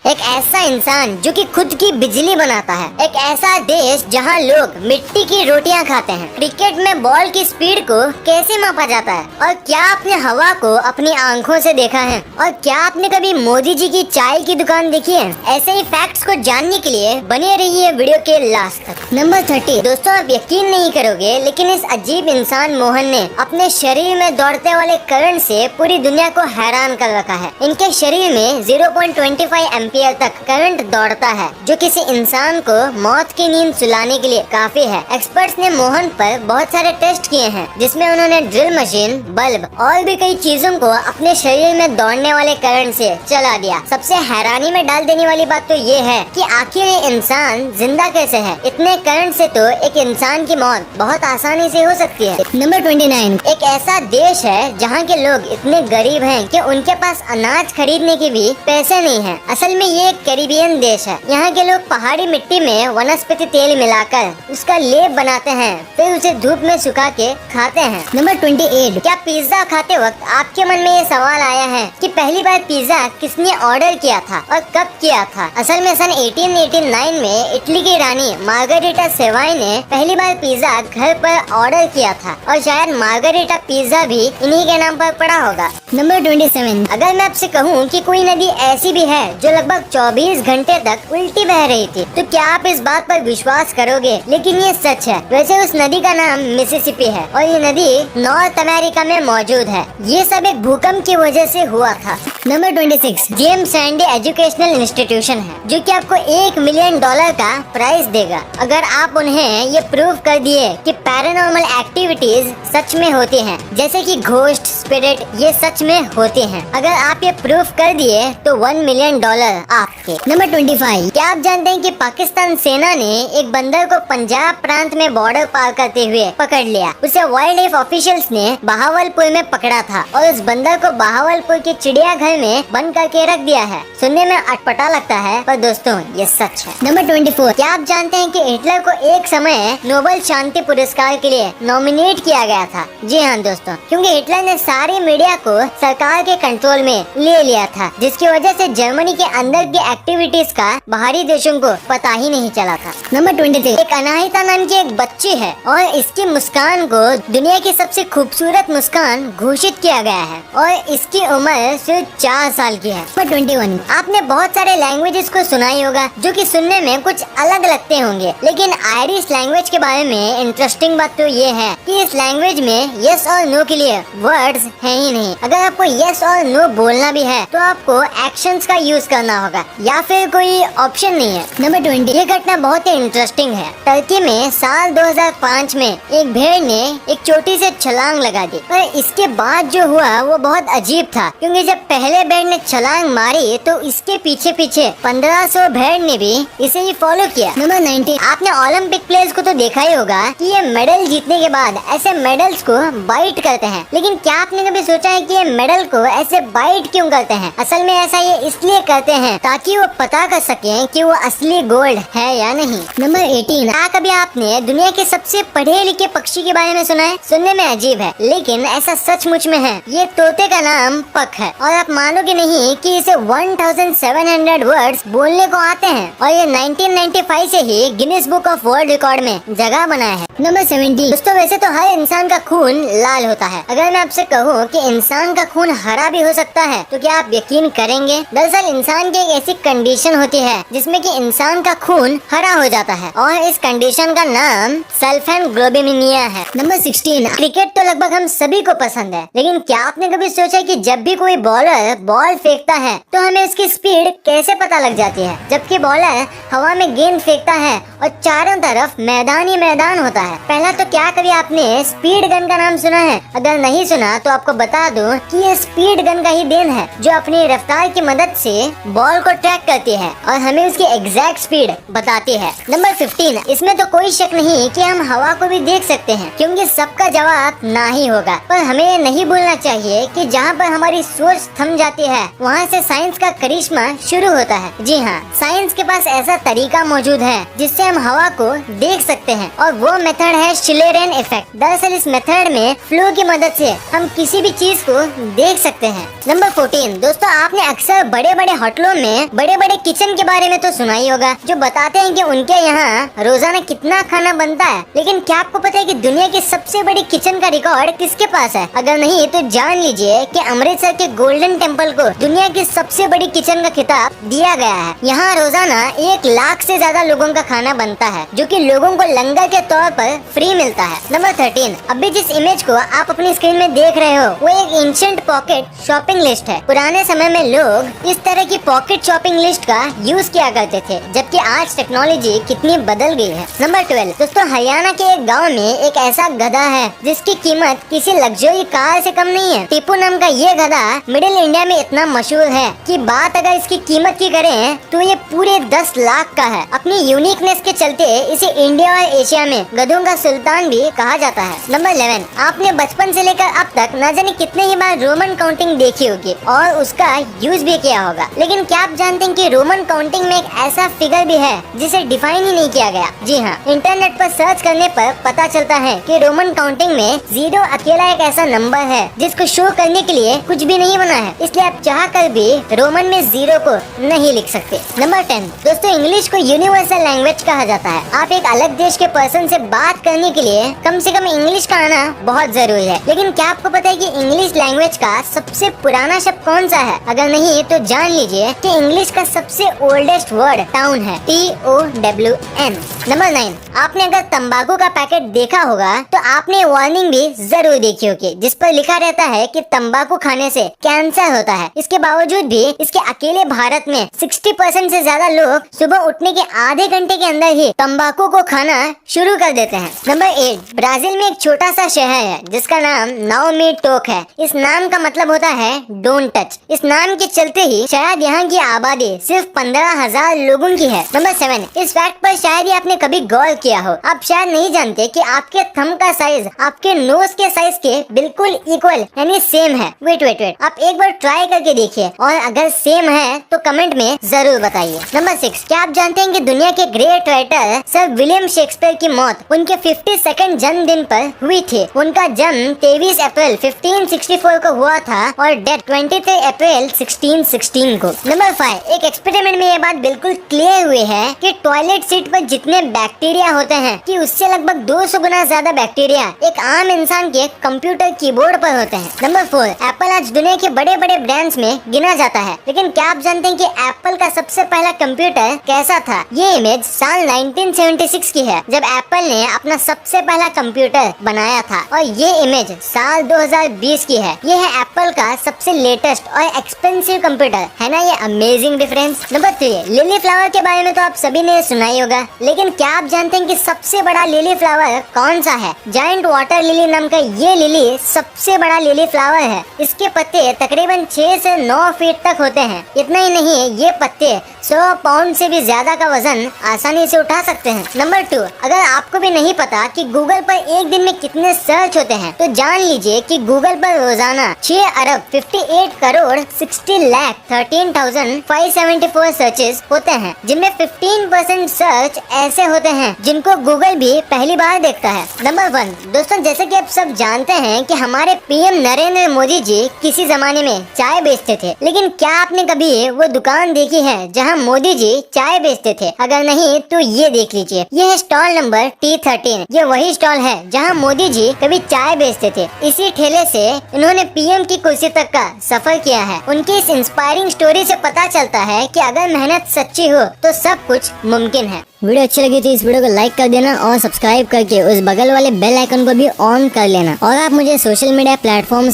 एक ऐसा इंसान जो कि खुद की बिजली बनाता है। एक ऐसा देश जहां लोग मिट्टी की रोटियां खाते हैं। क्रिकेट में बॉल की स्पीड को कैसे मापा जाता है? और क्या आपने हवा को अपनी आंखों से देखा है? और क्या आपने कभी मोदी जी की चाय की दुकान देखी है? ऐसे ही फैक्ट्स को जानने के लिए बने रहिए वीडियो के लास्ट तक। नंबर 30। दोस्तों, आप यकीन नहीं करोगे, लेकिन इस अजीब इंसान मोहन ने अपने शरीर में दौड़ते वाले करंट से पूरी दुनिया को हैरान कर रखा है। इनके शरीर में 0.25 एम्पियर तक करंट दौड़ता है, जो किसी इंसान को मौत की नींद सुलाने के लिए काफी है। एक्सपर्ट्स ने मोहन पर बहुत सारे टेस्ट किए हैं, जिसमें उन्होंने ड्रिल मशीन, बल्ब और भी कई चीजों को अपने शरीर में दौड़ने वाले करंट से चला दिया। सबसे हैरानी में डाल देने वाली बात तो ये है कि आखिर ये इंसान जिंदा कैसे है? इतने करंट से तो एक इंसान की मौत बहुत आसानी से हो सकती है। नंबर 29। एक ऐसा देश है जहाँ के लोग इतने गरीब हैं कि उनके पास अनाज खरीदने के भी पैसे नहीं है। असल में ये एक कैरिबियन देश है। यहाँ के लोग पहाड़ी मिट्टी में वनस्पति तेल मिलाकर उसका लेप बनाते हैं, फिर उसे धूप में सुखा के खाते हैं। नंबर 28। क्या पिज्जा खाते वक्त आपके मन में ये सवाल आया है कि पहली बार पिज्जा किसने ऑर्डर किया था और कब किया था? असल में सन 1889 में इटली की रानी मार्गरेटा सेवाई ने पहली बार पिज्जा घर पर ऑर्डर किया था, और शायद मार्गरेटा पिज्जा भी इन्हीं के नाम पर पड़ा होगा। नंबर 27। अगर मैं आपसे कहूँ कि कोई नदी ऐसी भी है जो लगभग 24 घंटे तक उल्टी बह रही थी, तो क्या आप इस बात पर विश्वास करोगे? लेकिन ये सच है। वैसे उस नदी का नाम मिसिसिपी है, और ये नदी नॉर्थ अमेरिका में मौजूद है। ये सब एक भूकंप की वजह से हुआ था। Number 26। James Randy educational institution है, जो कि आपको $1 मिलियन का प्राइज देगा अगर आप उन्हें ये प्रूव कर दिए कि पैरानॉर्मल एक्टिविटीज सच में होती हैं, जैसे कि घोस्ट, स्पिरिट, ये सच में होती हैं। अगर आप ये प्रूफ कर दिए तो $1 मिलियन आपके। नंबर 25। क्या आप जानते हैं कि पाकिस्तान सेना ने एक बंदर को पंजाब प्रांत में बॉर्डर पार करते हुए पकड़ लिया? उसे वाइल्ड लाइफ ऑफिशियल्स ने बहावलपुर में पकड़ा था, और उस बंदर को बहावलपुर के चिड़ियाघर में बंद करके रख दिया है। सुनने में अटपटा लगता है, पर दोस्तों ये सच है। नंबर 24। क्या आप जानते हैं कि हिटलर को एक समय नोबेल शांति पुरस्कार के लिए नॉमिनेट किया गया था? जी हाँ दोस्तों, क्योंकि हिटलर ने सारी मीडिया को सरकार के कंट्रोल में ले लिया था, जिसकी वजह से जर्मनी के अंदर की एक्टिविटीज का बाहरी देशों को पता ही नहीं चला था। नंबर 23। एक अनाहिता नाम की एक बच्ची है, और इसकी मुस्कान को दुनिया की सबसे खूबसूरत मुस्कान घोषित किया गया है, और इसकी उम्र सिर्फ 4 साल की है। नंबर 21। आपने बहुत सारे लैंग्वेजेस को सुना ही होगा, जो कि सुनने में कुछ अलग लगते होंगे, लेकिन आयरिश लैंग्वेज के बारे में इंटरेस्टिंग बात तो ये है कि इस लैंग्वेज में यस और नो के लिए वर्ड्स है ही नहीं। अगर आपको यस और नो बोलना भी है तो आपको एक्शंस का यूज करना होगा, या फिर कोई ऑप्शन नहीं है। नंबर 20। ये घटना बहुत ही इंटरेस्टिंग है। टर्की में साल 2005 में एक भेड़ ने एक चोटी से छलांग लगा दी, और इसके बाद जो हुआ वो बहुत अजीब था, क्योंकि जब पहले भेड़ ने छलांग मारी तो इसके पीछे पीछे 1500 भेड़ ने भी इसे ही फॉलो किया। नंबर 19। आपने ओलंपिक प्लेयर्स को तो देखा ही होगा कि ये मेडल जीतने के बाद ऐसे मेडल्स को बाइट करते हैं, लेकिन क्या आपने कभी सोचा है कि ये मेडल को ऐसे बाइट क्यों करते हैं? असल में ऐसा ये इसलिए करते हैं ताकि वो पता कर सके कि वो असली गोल्ड है या नहीं। नंबर 18। क्या कभी आपने दुनिया के सबसे पढ़े लिखे पक्षी के बारे में सुना है? सुनने में अजीब है, लेकिन ऐसा सचमुच में है। ये तोते का नाम पक है, और आप मानोगे नहीं कि इसे 1700 वर्ड्स बोलने को आते हैं, और ये 1995 से ही Guinness Book of World Record में जगह बनाया है। नंबर 17। दोस्तों, वैसे तो हर इंसान का खून लाल होता है। अगर मैं आपसे कहूँ कि इंसान का खून हरा भी हो सकता है, तो क्या आप यकीन करेंगे? दरअसल इंसान की एक ऐसी कंडीशन होती है जिसमें कि इंसान का खून हरा हो जाता है, और इस कंडीशन का नाम सल्फेनग्लोबिनिमिया है। नंबर 16। क्रिकेट तो लगभग हम सभी को पसंद है, लेकिन क्या आपने कभी सोचा कि जब भी कोई बॉलर बॉल फेंकता है तो हमें उसकी स्पीड कैसे पता लग जाती है? जबकि बॉलर हवा में गेंद फेंकता है और चारों तरफ मैदान ही मैदान होता है। पहला तो क्या कभी आपने स्पीड गन का नाम सुना है? अगर नहीं सुना तो आपको बता दूं कि ये स्पीड गन का ही देन है, जो अपनी रफ्तार की मदद से बॉल को ट्रैक करती है और हमें उसकी एग्जैक्ट स्पीड बताती है। नंबर 15। इसमें तो कोई शक नहीं कि हम हवा को भी देख सकते हैं, क्योंकि सबका जवाब ना ही होगा, पर हमें ये नहीं भूलना चाहिए कि जहाँ पर हमारी सोच थम जाती है वहाँ से साइंस का करिश्मा शुरू होता है। जी हाँ, साइंस के पास ऐसा तरीका मौजूद है जिससे हम हवा को देख सकते हैं, और वो मेथड है शिलेरेन इफेक्ट। दरअसल इस मेथड में फ्लो की मदद से हम किसी भी चीज को देख सकते हैं। नंबर 14। दोस्तों, आपने अक्सर बड़े बड़े होटलों में बड़े बड़े किचन के बारे में तो सुना ही होगा, जो बताते हैं कि उनके यहाँ रोजाना कितना खाना बनता है। लेकिन क्या आपको पता है कि दुनिया की सबसे बड़ी किचन का रिकॉर्ड किसके पास है? अगर नहीं तो जान लीजिए कि अमृतसर के गोल्डन टेम्पल को दुनिया की सबसे बड़ी किचन का खिताब दिया गया है। यहाँ रोजाना 1 लाख से ज्यादा लोगों का खाना बनता है, जो कि लोगों को लंगर के तौर पर फ्री मिलता है। नंबर 13, अभी जिस इमेज को आप अपनी स्क्रीन में देख रहे हो वो एक एंशिएंट पॉकेट शॉपिंग लिस्ट है। पुराने समय में लोग इस तरह की पॉकेट शॉपिंग लिस्ट का यूज किया करते थे, जबकि आज टेक्नोलॉजी कितनी बदल गई है। नंबर 12, दोस्तों हरियाणा के एक गाँव में एक ऐसा गधा है जिसकी कीमत किसी लग्जरी कार से कम नहीं है। टीपू नाम का ये गधा मिडिल इंडिया में इतना मशहूर है कि बात अगर इसकी कीमत की करें तो ये पूरे 10 लाख का है। अपनी यूनिकनेस के चलते इसे इंडिया और एशिया में गधों का सुल्तान भी कहा जाता है। नंबर 11, आपने बचपन से लेकर अब तक न जाने कितने ही बार रोमन काउंटिंग देखी होगी और उसका यूज भी किया होगा। लेकिन क्या आप जानते हैं कि रोमन काउंटिंग में एक ऐसा फिगर भी है जिसे डिफाइन ही नहीं किया गया? जी हाँ, इंटरनेट पर सर्च करने पर पता चलता है कि रोमन काउंटिंग में 0 अकेला एक ऐसा नंबर है जिसको शो करने के लिए कुछ भी नहीं बना है, इसलिए आप चाह कर भी रोमन में 0 को नहीं लिख सकते। नंबर 10, दोस्तों इंग्लिश को यूनिवर्सल लैंग्वेज कहा जाता है। आप एक अलग देश के पर्सन से बात करने के लिए कम से कम इंग्लिश का आना बहुत जरूरी है। लेकिन क्या आपको पता है कि इंग्लिश लैंग्वेज का सबसे पुराना शब्द कौन सा है? अगर नहीं तो जान लीजिए कि इंग्लिश का सबसे ओल्डेस्ट वर्ड टाउन है, TOWN। नंबर 9, आपने अगर तंबाकू का पैकेट देखा होगा तो आपने वार्निंग भी जरूर देखी होगी, जिस पर लिखा रहता है कि तंबाकू खाने से कैंसर होता है। इसके बावजूद भी इसके अकेले भारत में 60% से ज्यादा लोग सुबह उठने के आधे घंटे के अंदर ही तंबाकू को खाना शुरू कर देते हैं। नंबर 8, ब्राजील में एक छोटा सा शहर है जिसका नाम नाओमी टोक है। इस नाम का मतलब होता है डोंट टच। इस नाम के चलते ही शायद यहाँ की आबादी सिर्फ 15,000 लोगों की है। नंबर 7, इस फैक्ट पर शायद ही आपने कभी गौर किया हो। आप शायद नहीं जानते कि आपके थंब का साइज आपके नोज के साइज के बिल्कुल इक्वल यानी सेम है। वेट, आप एक बार ट्राई करके देखिए और अगर सेम है तो कमेंट में जरूर बताइए। नंबर 6, क्या आप जानते हैं कि दुनिया के great writer sir William Shakespeare की मौत उनके 52nd जन्मदिन पर हुई थी। उनका जन्म 23 अप्रैल 1564 को हुआ था और डेथ 23 अप्रैल 1616 को। नंबर 5, एक एक्सपेरिमेंट में ये बात बिल्कुल क्लियर हुई है कि टॉयलेट सीट पर जितने बैक्टीरिया होते हैं कि उससे लगभग 200 गुना ज्यादा बैक्टीरिया एक आम इंसान के कंप्यूटर कीबोर्ड पर होते हैं। नंबर 4, एप्पल आज दुनिया के बड़े बड़े ब्रांड्स में गिना जाता है। लेकिन क्या आप जानते हैं कि एप्पल का सबसे पहला कंप्यूटर कैसा था? ये इमेज साल 1976 की है, जब एप्पल ने अपना सबसे पहला कंप्यूटर बनाया था, और ये इमेज साल 2020 की है। ये है एप्पल का सबसे लेटेस्ट और एक्सपेंसिव कंप्यूटर, है ना ये amazing difference. Number 3, lily flower के बारे में तो आप सभी ने सुना ही होगा, लेकिन क्या आप जानते हैं कि सबसे बड़ा लिली फ्लावर कौन सा है? जायंट वाटर लिली नाम का ये लिली सबसे बड़ा लिली फ्लावर है। इसके पत्ते तकरीबन 6 से 9 फीट तक होते हैं। इतना ही नहीं, ये पत्ते 100 पाउंड से भी ज्यादा का वजन आसानी से उठा सकते हैं। नंबर 2, अगर आपको भी नहीं पता कि गूगल पर एक दिन में कितने सर्च होते हैं तो जान लीजिए कि गूगल पर रोजाना 6 अरब 58 करोड़ 60 लाख 13,574 सर्चेस होते हैं, जिनमें 15% सर्च ऐसे होते हैं जिनको गूगल भी पहली बार देखता है। नंबर 1, दोस्तों जैसे कि आप सब जानते हैं कि हमारे पीएम नरेंद्र मोदी जी किसी जमाने में चाय बेचते थे, लेकिन क्या आपने कभी वो दुकान देखी है जहां मोदी जी चाय बेचते थे? अगर नहीं तो ये देख लीजिए, ये है स्टॉल नंबर T13। ये वही स्टॉल है जहां मोदी जी कभी चाय बेचते थे। इसी ठेले से इन्होंने पीएम की कुर्सी तक का सफर किया है। उनकी इस इंस्पायरिंग स्टोरी से पता चलता है कि अगर मेहनत सच्ची हो तो सब कुछ मुमकिन है। वीडियो अच्छी लगी तो इस वीडियो को लाइक कर देना और सब्सक्राइब करके उस बगल वाले बेल आइकन को भी ऑन कर लेना। और आप मुझे सोशल मीडिया प्लेटफॉर्म